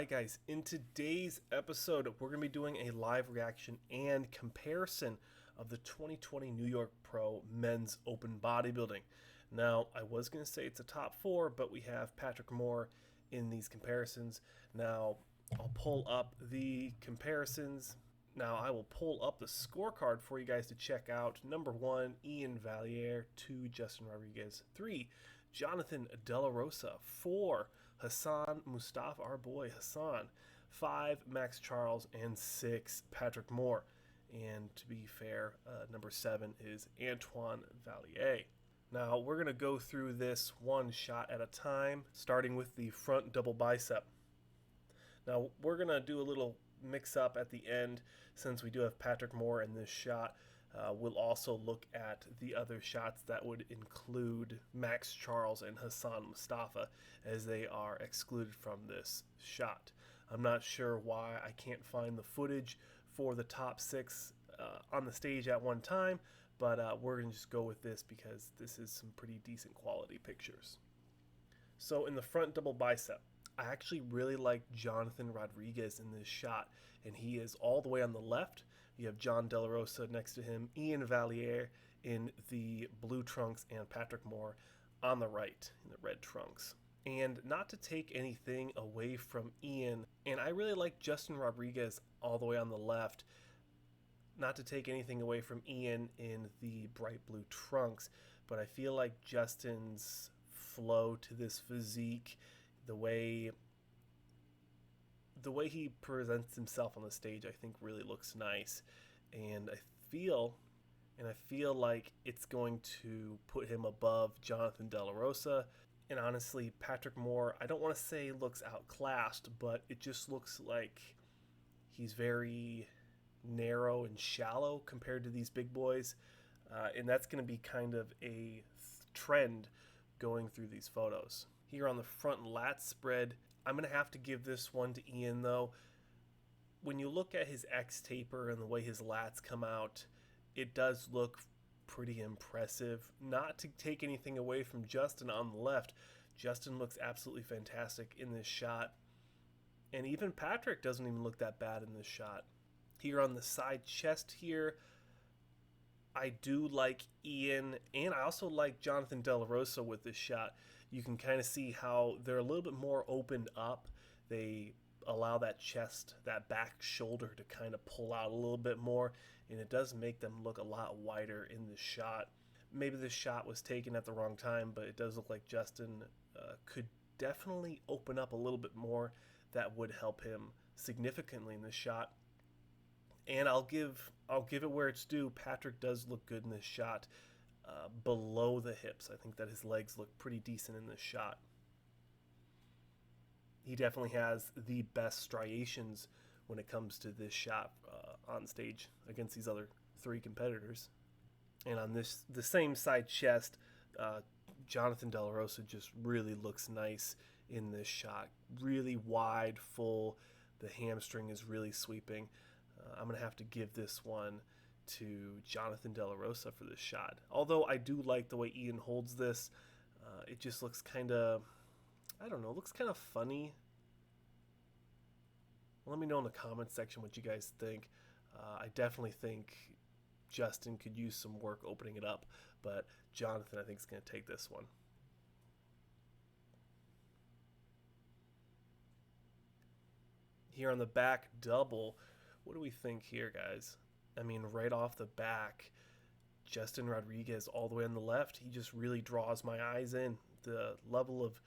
Alright guys, in today's episode, we're going to be doing a live reaction and comparison of the 2020 New York Pro Men's Open Bodybuilding. Now, I was going to say it's a top 4, but we have Patrick Moore in these comparisons. Now, I'll pull up the comparisons. Now, I will pull up the scorecard for you guys to check out. Number 1, Iain Valliere. 2, Justin Rodriguez. 3, Jonathan De La Rosa. 4, Hassan Mustafa, our boy Hassan. 5, Max Charles. And 6, Patrick Moore. And to be fair, number 7 is Iain Valliere. Now, we're going to go through this one shot at a time, starting with the front double bicep. Now, we're going to do a little mix up at the end since we do have Patrick Moore in this shot. We'll also look at the other shots that would include Max Charles and Hassan Mustafa, as they are excluded from this shot. I'm not sure why I can't find the footage for the top 6 on the stage at one time, but we're going to just go with this because this is some pretty decent quality pictures. So in the front double bicep, I actually really like Jonathan Rodriguez in this shot, and he is all the way on the left. You have John De La Rosa next to him, Iain Valliere in the blue trunks, and Patrick Moore on the right in the red trunks. And not to take anything away from Iain, and I really like Justin Rodriguez all the way on the left, not to take anything away from Iain in the bright blue trunks, but I feel like Justin's flow to this physique, the way he presents himself on the stage, I think really looks nice, and I feel like it's going to put him above Jonathan De La Rosa. And honestly, Patrick Moore, I don't want to say looks outclassed, but it just looks like he's very narrow and shallow compared to these big boys, and that's going to be kind of a trend going through these photos. Here on the front lat spread, I'm going to have to give this one to Iain though. When you look at his X taper and the way his lats come out, it does look pretty impressive. Not to take anything away from Justin on the left. Justin looks absolutely fantastic in this shot. And even Patrick doesn't even look that bad in this shot. Here on the side chest here, I do like Iain, and I also like Jonathan De La Rosa with this shot. You can kind of see how they're a little bit more opened up. They allow that chest, that back shoulder to kind of pull out a little bit more, and it does make them look a lot wider in this shot. Maybe this shot was taken at the wrong time, but it does look like Justin could definitely open up a little bit more. That would help him significantly in this shot. And I'll give it where it's due. Patrick does look good in this shot below the hips. I think that his legs look pretty decent in this shot. He definitely has the best striations when it comes to this shot on stage against these other 3 competitors. And on the same side chest, Jonathan De La Rosa just really looks nice in this shot. Really wide, full. The hamstring is really sweeping. I'm going to have to give this one to Jonathan De La Rosa for this shot. Although I do like the way Iain holds this. It just looks kind of, I don't know, looks kind of funny. Let me know in the comments section what you guys think. I definitely think Justin could use some work opening it up, but Jonathan, I think, is going to take this one. Here on the back double, what do we think here, guys? I mean, right off the back, Justin Rodriguez all the way on the left, he just really draws my eyes in. The level of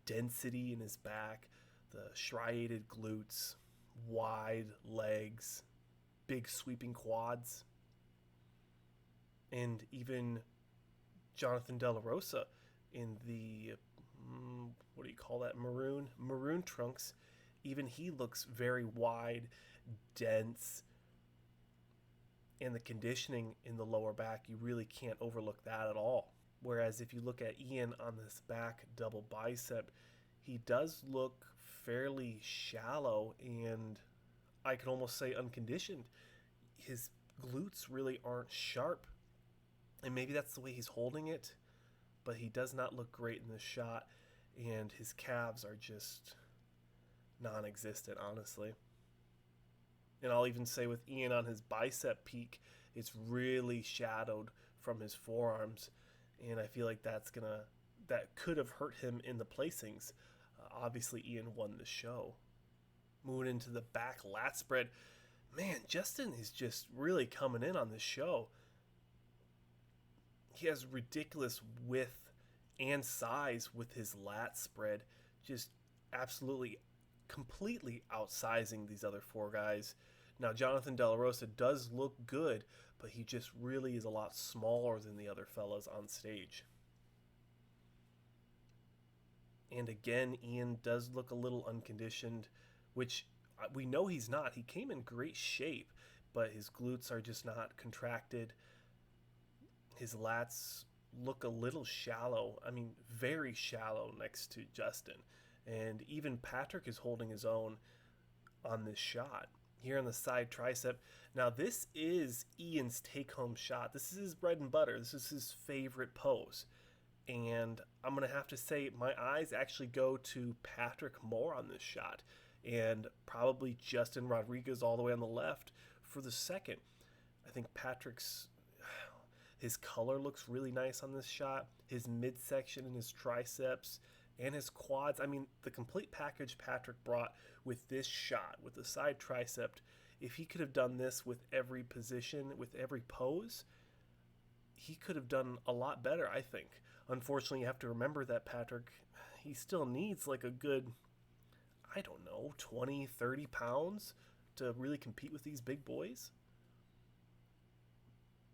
density in his back, the striated glutes, wide legs, big sweeping quads. And even Jonathan De La Rosa in the, what do you call that, maroon trunks. Even he looks very wide, dense, and the conditioning in the lower back, you really can't overlook that at all. Whereas if you look at Iain on this back double bicep, he does look fairly shallow, and I can almost say unconditioned. His glutes really aren't sharp, and maybe that's the way he's holding it, but he does not look great in this shot, and his calves are just non-existent, honestly. And I'll even say with Iain on his bicep peak, it's really shadowed from his forearms, and I feel like that could have hurt him in the placings. Obviously, Iain won the show. Moving into the back lat spread, man, Justin is just really coming in on this show. He has ridiculous width and size with his lat spread, just absolutely, completely outsizing these other four guys. Now, Jonathan De La Rosa does look good, but he just really is a lot smaller than the other fellas on stage. And again, Iain does look a little unconditioned, which we know he's not. He came in great shape, but his glutes are just not contracted. His lats look a little shallow. I mean, very shallow next to Justin. And even Patrick is holding his own on this shot. Here on the side tricep. Now, this is Iain's take home shot. This is his bread and butter. This is his favorite pose. And I'm going to have to say, my eyes actually go to Patrick more on this shot. And probably Justin Rodriguez all the way on the left for the second. I think his color looks really nice on this shot. His midsection and his triceps and his quads. I mean, the complete package Patrick brought with this shot, with the side tricep. If he could have done this with every position, with every pose, he could have done a lot better, I think. Unfortunately, you have to remember that Patrick, he still needs like a good, I don't know, 20, 30 pounds to really compete with these big boys.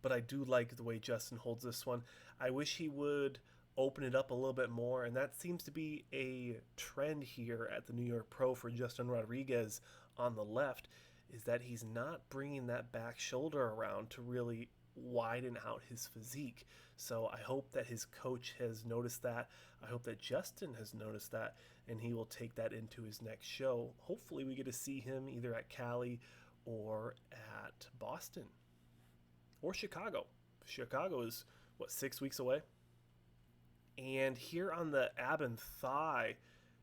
But I do like the way Justin holds this one. I wish he would open it up a little bit more, and that seems to be a trend here at the New York Pro for Justin Rodriguez on the left, is that he's not bringing that back shoulder around to really widen out his physique. So I hope that his coach has noticed that. I hope that Justin has noticed that, and he will take that into his next show. Hopefully we get to see him either at Cali or at Boston or Chicago. Chicago is, 6 weeks away? And here on the ab and thigh,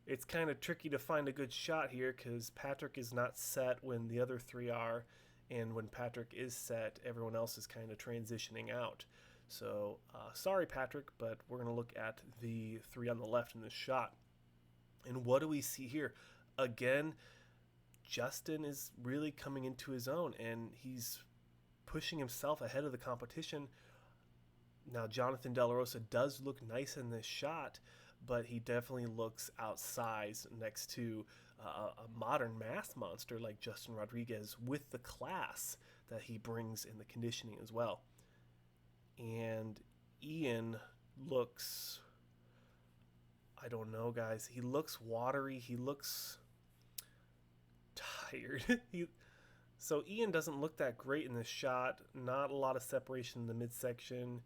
it's kind of tricky to find a good shot here because Patrick is not set when the other three are. And when Patrick is set, everyone else is kind of transitioning out. So, sorry, Patrick, but we're going to look at the three on the left in this shot. And what do we see here? Again, Justin is really coming into his own, and he's pushing himself ahead of the competition. Now, Jonathan De La Rosa does look nice in this shot, but he definitely looks outsized next to a modern mass monster like Justin Rodriguez with the class that he brings in the conditioning as well. And Iain looks, I don't know, guys. He looks watery. He looks tired. So Iain doesn't look that great in this shot. Not a lot of separation in the midsection.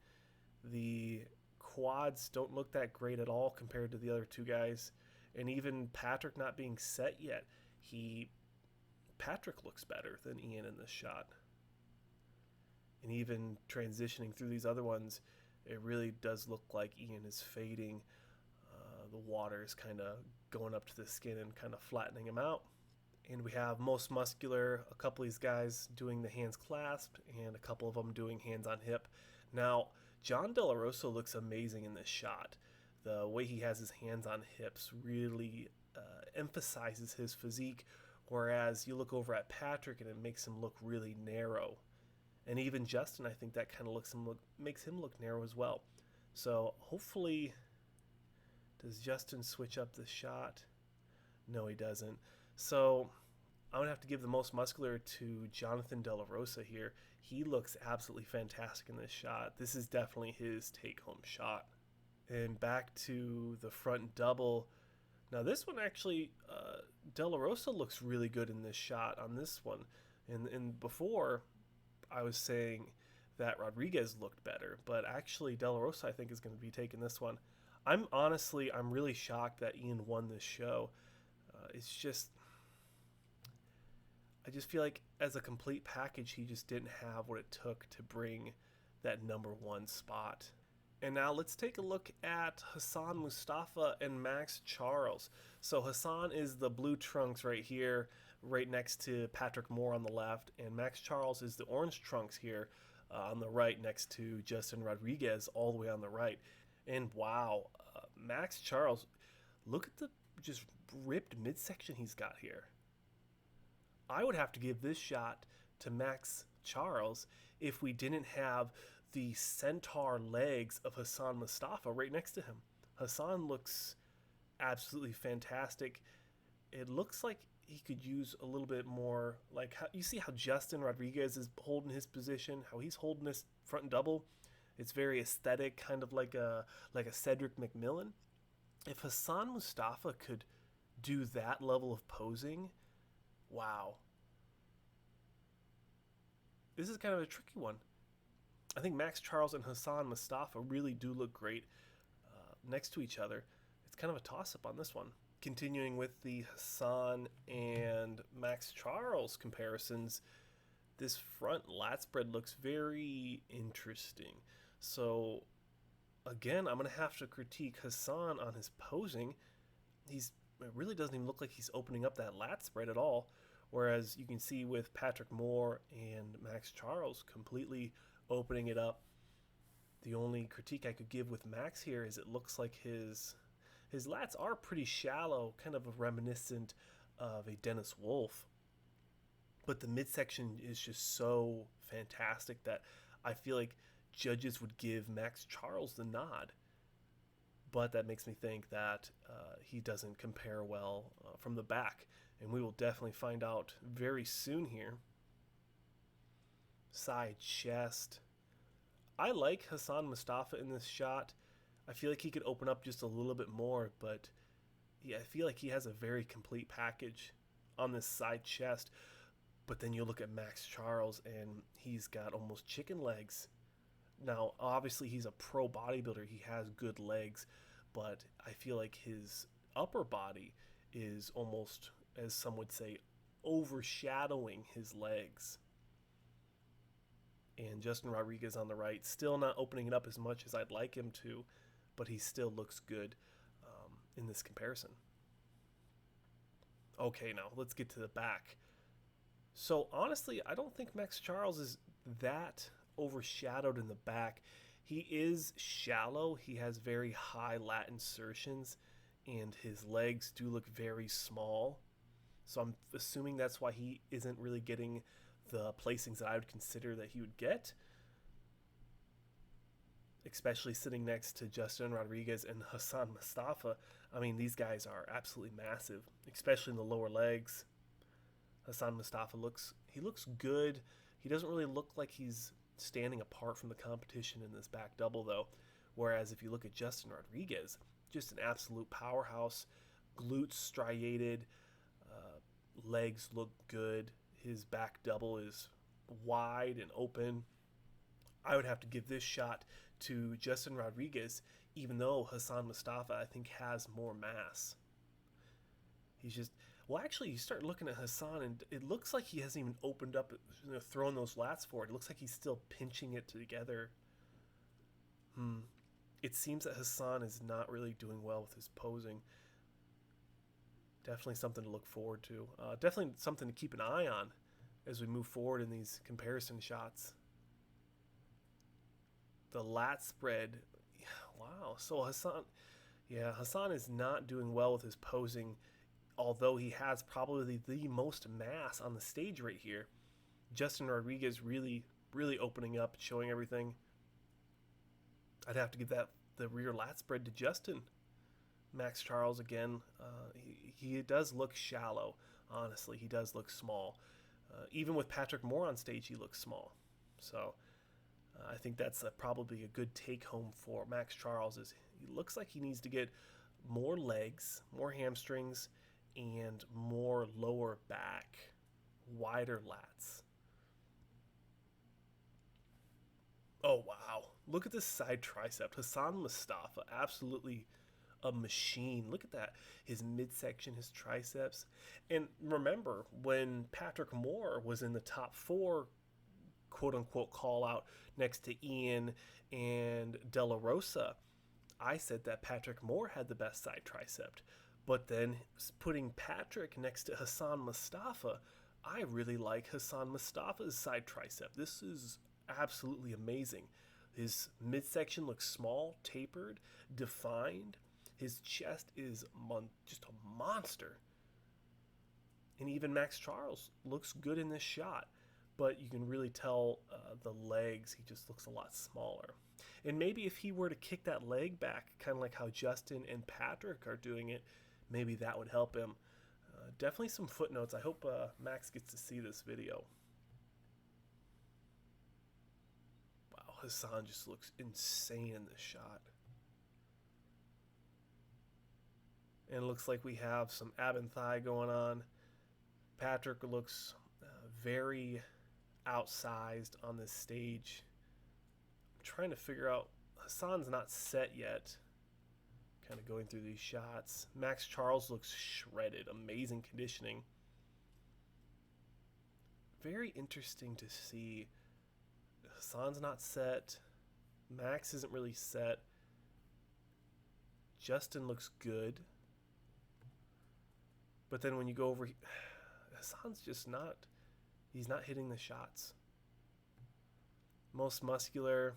The quads don't look that great at all compared to the other two guys. And even Patrick not being set yet, Patrick looks better than Iain in this shot. And even transitioning through these other ones, it really does look like Iain is fading. The water is kind of going up to the skin and kind of flattening him out. And we have most muscular, a couple of these guys doing the hands clasped, and a couple of them doing hands on hip. Now, John De La Rosa looks amazing in this shot. The way he has his hands on hips really emphasizes his physique, whereas you look over at Patrick and it makes him look really narrow. And even Justin, I think that kind of makes him look narrow as well. So hopefully, does Justin switch up the shot? No, he doesn't. So I'm going to have to give the most muscular to Jonathan De La Rosa here. He looks absolutely fantastic in this shot. This is definitely his take-home shot. And back to the front double. Now this one actually, De La Rosa looks really good in this shot on this one. And before, I was saying that Rodriguez looked better. But actually, De La Rosa, I think, is going to be taking this one. I'm really shocked that Iain won this show. I just feel like as a complete package, he just didn't have what it took to bring that number one spot. And now let's take a look at Hassan Mustafa and Max Charles. So Hassan is the blue trunks right here, right next to Patrick Moore on the left, and Max Charles is the orange trunks here on the right next to Justin Rodriguez all the way on the right. And wow, Max Charles, look at the just ripped midsection he's got here. I would have to give this shot to Max Charles if we didn't have the centaur legs of Hassan Mustafa right next to him. Hassan looks absolutely fantastic. It looks like he could use a little bit more, like how, you see how Justin Rodriguez is holding his position, how he's holding this front double. It's very aesthetic, kind of like a Cedric McMillan. If Hassan Mustafa could do that level of posing, wow. This is kind of a tricky one. I think Max Charles and Hassan Mustafa really do look great next to each other. It's kind of a toss-up on this one. Continuing with the Hassan and Max Charles comparisons, this front lat spread looks very interesting. So again, I'm going to have to critique Hassan on his posing. It really doesn't even look like he's opening up that lat spread at all. Whereas you can see with Patrick Moore and Max Charles completely opening it up. The only critique I could give with Max here is it looks like his lats are pretty shallow, kind of reminiscent of a Dennis Wolf. But the midsection is just so fantastic that I feel like judges would give Max Charles the nod. But that makes me think that he doesn't compare well from the back. And we will definitely find out very soon here. Side chest. I like Hassan Mustafa in this shot. I feel like he could open up just a little bit more, but yeah, I feel like he has a very complete package on this side chest. But then you look at Max Charles and he's got almost chicken legs. Now, obviously he's a pro bodybuilder. He has good legs, but I feel like his upper body is almost, as some would say, overshadowing his legs. And Justin Rodriguez on the right, still not opening it up as much as I'd like him to, but he still looks good in this comparison. Okay, now let's get to the back. So honestly, I don't think Max Charles is that overshadowed in the back. He is shallow. He has very high lat insertions, and his legs do look very small. So I'm assuming that's why he isn't really getting the placings that I would consider that he would get, especially sitting next to Justin Rodriguez and Hassan Mustafa. I mean, these guys are absolutely massive, especially in the lower legs. Hassan Mustafa looks good. He doesn't really look like he's standing apart from the competition in this back double, though. Whereas if you look at Justin Rodriguez, just an absolute powerhouse, glutes striated, legs look good. His back double is wide and open. I would have to give this shot to Justin Rodriguez, even though Hassan Mustafa, I think, has more mass. He's just, well, actually, you start looking at Hassan, and it looks like he hasn't even opened up, thrown those lats forward. It looks like he's still pinching it together. It seems that Hassan is not really doing well with his posing. Definitely something to look forward to. Definitely something to keep an eye on as we move forward in these comparison shots. The lat spread. Wow. So Hassan is not doing well with his posing, although he has probably the most mass on the stage right here. Justin Rodriguez really, really opening up, showing everything. I'd have to give the rear lat spread to Justin. Max Charles, again, he does look shallow, honestly. He does look small. Even with Patrick Moore on stage, he looks small. So I think that's probably a good take-home for Max Charles. Is he looks like he needs to get more legs, more hamstrings, and more lower back, wider lats. Oh, wow. Look at this side tricep. Hassan Mustafa, absolutely a machine. Look at that. His midsection, his triceps. And remember, when Patrick Moore was in the top 4 quote-unquote call-out next to Iain and De La Rosa, I said that Patrick Moore had the best side tricep. But then putting Patrick next to Hassan Mustafa, I really like Hassan Mustafa's side tricep. This is absolutely amazing. His midsection looks small, tapered, defined. His chest is just a monster. And even Max Charles looks good in this shot. But you can really tell the legs, he just looks a lot smaller. And maybe if he were to kick that leg back, kind of like how Justin and Patrick are doing it, maybe that would help him. Definitely some footnotes. I hope Max gets to see this video. Wow, Hassan just looks insane in this shot. And it looks like we have some ab and thigh going on. Patrick looks very outsized on this stage. I'm trying to figure out, Hassan's not set yet. Kind of going through these shots. Max Charles looks shredded. Amazing conditioning. Very interesting to see. Hassan's not set. Max isn't really set. Justin looks good. But then when you go over, Hassan's just not, he's not hitting the shots. Most muscular.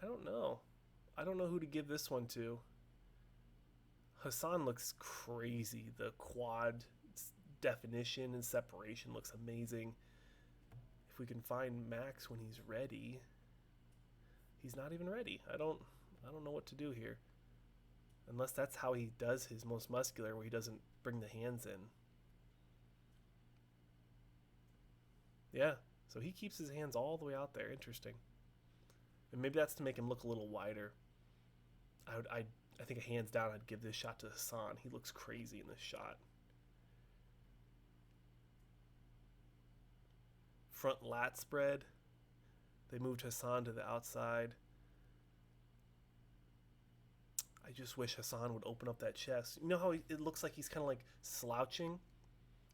I don't know. I don't know who to give this one to. Hassan looks crazy. The quad definition and separation looks amazing. If we can find Max when he's ready. He's not even ready. I don't know what to do here. Unless that's how he does his most muscular, where he doesn't bring the hands in. Yeah, so he keeps his hands all the way out there. Interesting. And maybe that's to make him look a little wider. I think a hands down, I'd give this shot to Hassan. He looks crazy in this shot. Front lat spread. They moved Hassan to the outside. I just wish Hassan would open up that chest. You know how it looks like he's kind of like slouching?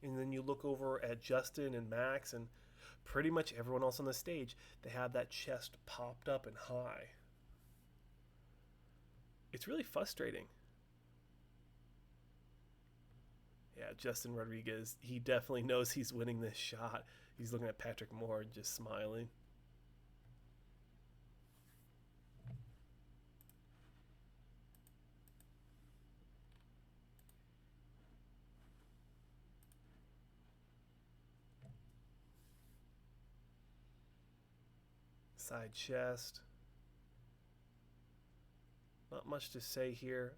And then you look over at Justin and Max and pretty much everyone else on the stage. They have that chest popped up and high. It's really frustrating. Yeah, Justin Rodriguez, he definitely knows he's winning this shot. He's looking at Patrick Moore and just smiling. Side chest. Not much to say here.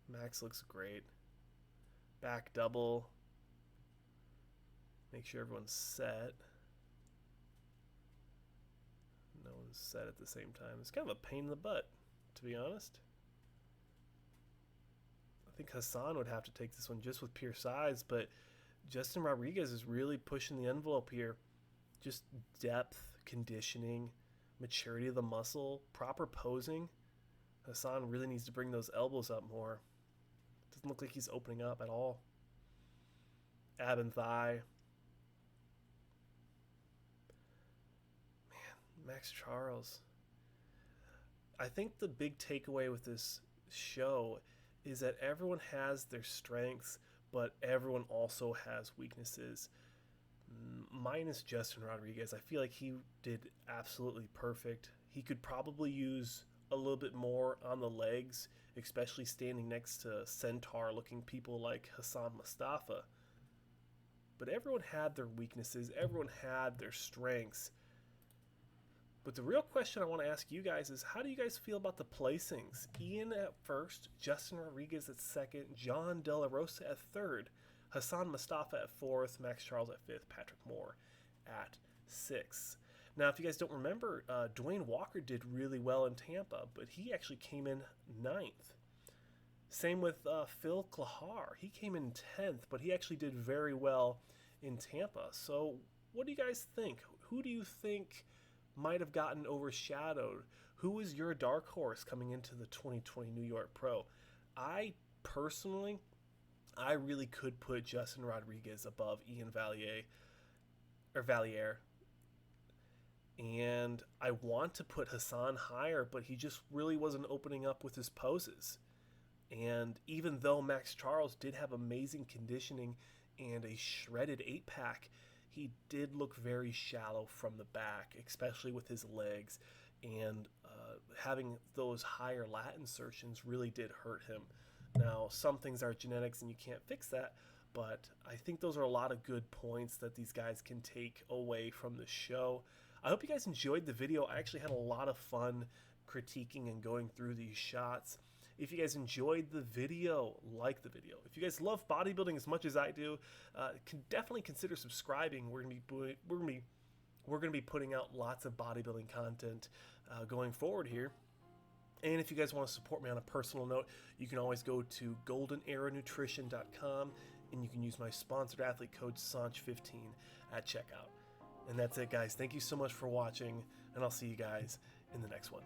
Max looks great. Back double. Make sure everyone's set. No one's set at the same time. It's kind of a pain in the butt, to be honest. I think Hassan would have to take this one just with pure size, but Justin Rodriguez is really pushing the envelope here. Just depth, conditioning, maturity of the muscle, proper posing. Hassan really needs to bring those elbows up more. Doesn't look like he's opening up at all. Ab and thigh. Man, Max Charles. I think the big takeaway with this show is that everyone has their strengths, but everyone also has weaknesses. Minus Justin Rodriguez, I feel like he did absolutely perfect. He could probably use a little bit more on the legs, especially standing next to centaur-looking people like Hassan Mustafa. But everyone had their weaknesses. Everyone had their strengths. But the real question I want to ask you guys is, how do you guys feel about the placings? Iain at first, Justin Rodriguez at second, John De La Rosa at third, Hassan Mustafa at fourth, Max Charles at fifth, Patrick Moore at sixth. Now, if you guys don't remember, Dwayne Walker did really well in Tampa, but he actually came in ninth. Same with Phil Klahar. He came in 10th, but he actually did very well in Tampa. So what do you guys think? Who do you think might have gotten overshadowed? Who is your dark horse coming into the 2020 New York Pro? I personally, I really could put Justin Rodriguez above Iain Valliere, and I want to put Hassan higher, but he just really wasn't opening up with his poses. And even though Max Charles did have amazing conditioning and a shredded 8-pack, he did look very shallow from the back, especially with his legs. And having those higher lat insertions really did hurt him. Now, some things are genetics and you can't fix that, but I think those are a lot of good points that these guys can take away from the show. I hope you guys enjoyed the video. I actually had a lot of fun critiquing and going through these shots. If you guys enjoyed the video, like the video. If you guys love bodybuilding as much as I do, can definitely consider subscribing. We're gonna be putting out lots of bodybuilding content going forward here. And if you guys want to support me on a personal note, you can always go to goldeneranutrition.com and you can use my sponsored athlete code SANCH15 at checkout. And that's it, guys. Thank you so much for watching, and I'll see you guys in the next one.